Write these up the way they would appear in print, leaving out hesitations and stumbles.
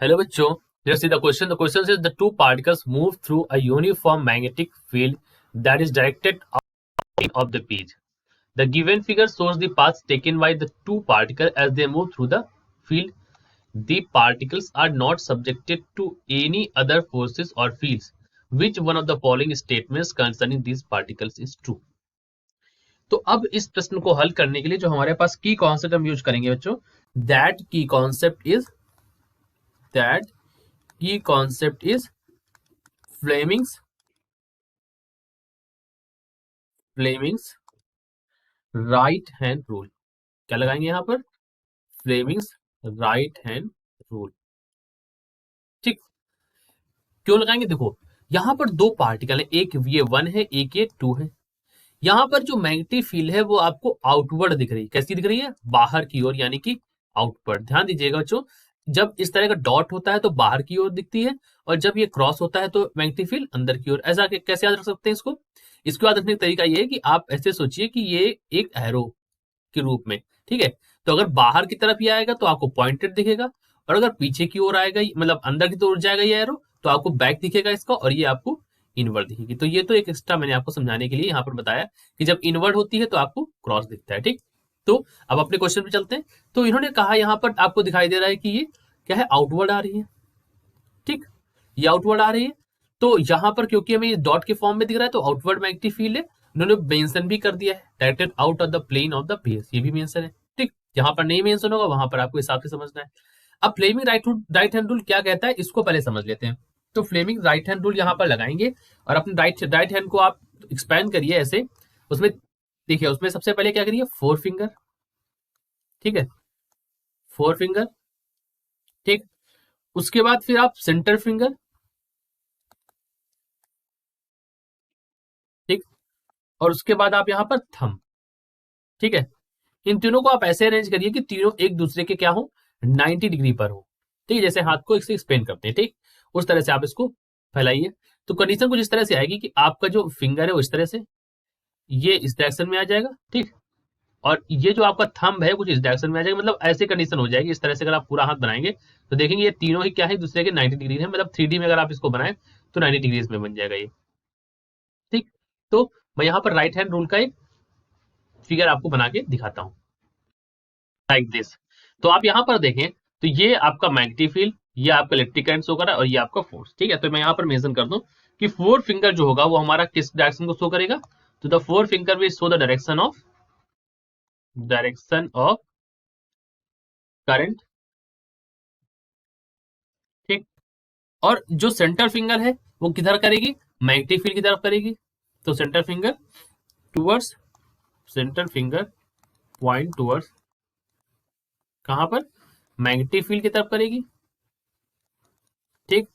Hello बच्चों, let's see the question. The question says the two particles move through a uniform magnetic field that is directed out of the page. The given figure shows the paths taken by the two particles as they move through the field. The particles are not subjected to any other forces or fields. Which one of the following statements concerning these particles is true? तो अब इस प्रश्न को हल करने के लिए जो हमारे पास की कॉन्सेप्ट हम यूज करेंगे बच्चों, दैट की concept is Fleming's right hand rule. क्या लगाएंगे यहां पर? Fleming's right hand rule. ठीक, क्यों लगाएंगे? देखो यहां पर दो पार्टिकल है, एक ये 1 है, एक ये 2 है। यहां पर जो मैग्नेटिक फील्ड है वो आपको आउटवर्ड दिख रही है। कैसी दिख रही है? बाहर की ओर, यानी कि आउटवर्ड। ध्यान दीजिएगा बच्चों, जब इस तरह का डॉट होता है तो बाहर की ओर दिखती है, और जब ये क्रॉस होता है तो मैग्नेटिक फील्ड अंदर की ओर। ऐसा कैसे याद रख सकते हैं इसको याद रखने का तरीका ये है कि आप ऐसे सोचिए कि ये एक एरो के रूप में, ठीक है। तो अगर बाहर की तरफ ये आएगा तो आपको पॉइंटेड दिखेगा, और अगर पीछे की ओर आएगा, मतलब अंदर की ओर जाएगा ये एरो, तो आपको बैक दिखेगा इसका, और ये आपको इनवर्ड दिखेगी। तो ये तो एक एक्स्ट्रा मैंने आपको समझाने के लिए यहाँ पर बताया कि जब इनवर्ड होती है तो आपको क्रॉस दिखता है। ठीक, तो अब अपने क्वेश्चन पे चलते हैं। तो इन्होंने कहा यहाँ पर आपको दिखाई दे रहा है कि ये क्या है? आउटवर्ड आ रही है। ठीक, ये आउटवर्ड आ रही है। तो यहाँ पर क्योंकि हमें ये डॉट के फॉर्म में दिख रहा है तो आउटवर्ड मैग्नेटिक फील्ड है। उन्होंने मेंशन भी कर दिया है, directed out of the plane of the base, ये भी मेंशन है। ठीक, जहां पर नहीं मेंशन होगा वहां पर आपको हिसाब से समझना है। अब फ्लेमिंग राइट हैंड रूल क्या कहता है, इसको पहले समझ लेते हैं। तो फ्लेमिंग राइट हैंड रूल यहाँ पर लगाएंगे, और अपने राइट हैंड को आप एक्सपैंड करिए ऐसे। उसमें देखिए, उसमें सबसे पहले क्या करिए? 4 फिंगर। ठीक है, 4 फिंगर। ठीक, उसके बाद फिर आप सेंटर फिंगर। ठीक, और उसके बाद आप यहाँ पर थंब। ठीक है, इन तीनों को आप ऐसे अरेंज करिए कि तीनों एक दूसरे के क्या हो? 90 डिग्री पर हो। ठीक है, जैसे हाथ को इससे एक्सपेंड करते हैं। ठीक, उस तरह से आप इसको फैलाइए। तो कंडीशन कुछ इस तरह से आएगी कि आपका जो फिंगर है वो इस तरह से, ये इस डायरेक्शन में आ जाएगा। ठीक, और ये जो आपका थंब है कुछ इस डायरेक्शन में आ जाएगा। मतलब ऐसे कंडीशन हो जाएगी। इस तरह से अगर आप पूरा हाथ बनाएंगे तो देखेंगे ये तीनों ही क्या है? दूसरे के 90 डिग्री है। मतलब 3D में अगर आप इसको बनाएं तो 90 डिग्रीज में बन जाएगा ये। ठीक, तो मैं यहाँ पर राइट हैंड रूल का एक फिगर आपको बना के दिखाता हूँ, लाइक दिस। तो आप यहाँ पर देखें तो ये आपका मैग्नेटिक फील्ड, ये आपका इलेक्ट्रिक करंट शो कर रहा है, और ये आपका फोर्स। ठीक है, तो मैं यहाँ पर मेंशन कर दूं कि 4 फिंगर जो होगा वो हमारा किस डायरेक्शन को शो करेगा? तो the 4 finger will show the direction of current. ठीक, और जो सेंटर फिंगर है वो किधर करेगी? मैग्नेटिक फील्ड की तरफ करेगी। तो towards centre finger point towards कहां पर? मैग्नेटिक फील्ड की तरफ करेगी। ठीक,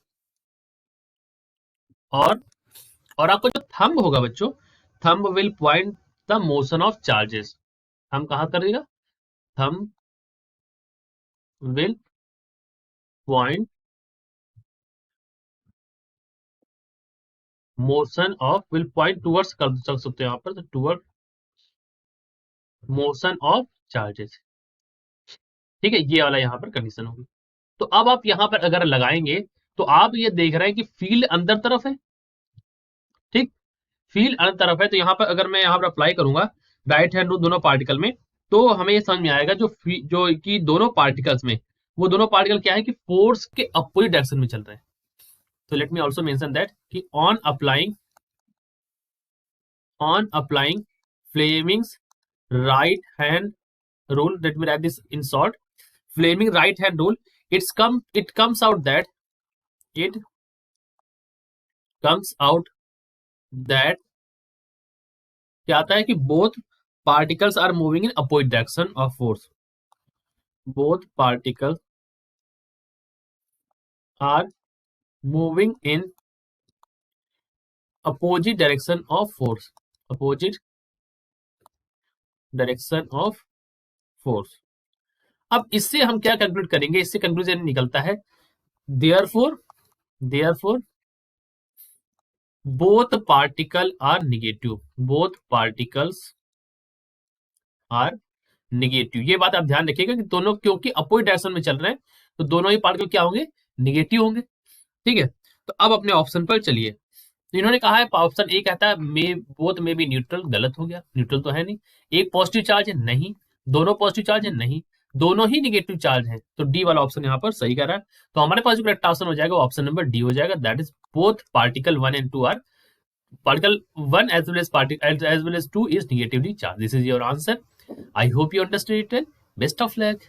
और आपका जो थंब होगा बच्चों, thumb will point the motion of charges. Thumb कहां करेगा? Thumb will point motion of, will point towards कर सकते हैं यहाँ पर, तो टूवर्ड मोशन ऑफ चार्जेस। ठीक है, ये वाला यहाँ पर कंडीशन होगी। तो अब आप यहाँ पर अगर लगाएंगे तो आप ये देख रहे हैं कि फील्ड अंदर तरफ है। ठीक, फील्ड अंदर तरफ है, तो यहाँ पर अगर मैं यहाँ पर अप्लाई करूंगा राइट हैंड रूल दोनों पार्टिकल में, तो हमें ये समझ में आएगा जो कि दोनों पार्टिकल्स में, वो दोनों पार्टिकल क्या है कि फोर्स के अपोजिट डायरेक्शन में चल रहे हैं। तो let me also mention that कि on applying Fleming's right hand rule, let me write this in short. Fleming right hand rule, it comes out that क्या आता है कि both particles are moving in opposite direction of force. Both particles are moving in opposite direction of force. Opposite direction of force. अब इससे हम क्या conclude करेंगे? इससे कंक्लूजन निकलता है therefore both particles are negative. Both particles are negative. ये बात आप ध्यान रखिएगा कि दोनों क्योंकि अपोजिट डायरेक्शन में चल रहे हैं तो दोनों ही पार्टिकल क्या होंगे? निगेटिव होंगे। ठीक है, तो अब अपने ऑप्शन पर चलिए। इन्होंने कहा है ऑप्शन ए कहता है मे बोथ में भी न्यूट्रल, गलत हो गया, न्यूट्रल तो है नहीं। एक पॉजिटिव चार्ज है, नहीं। दोनों पॉजिटिव चार्ज है, नहीं। दोनों ही निगेटिव चार्ज है, तो डी वाला ऑप्शन यहाँ पर सही कर रहा है। तो हमारे पास जो करेक्ट ऑप्शन हो जाएगा ऑप्शन नंबर डी हो जाएगा, that is both particle 1 and 2 are particle 1 as well as particle as well as 2 is negatively charged. This is your answer. I hope you understood it well. Best of luck.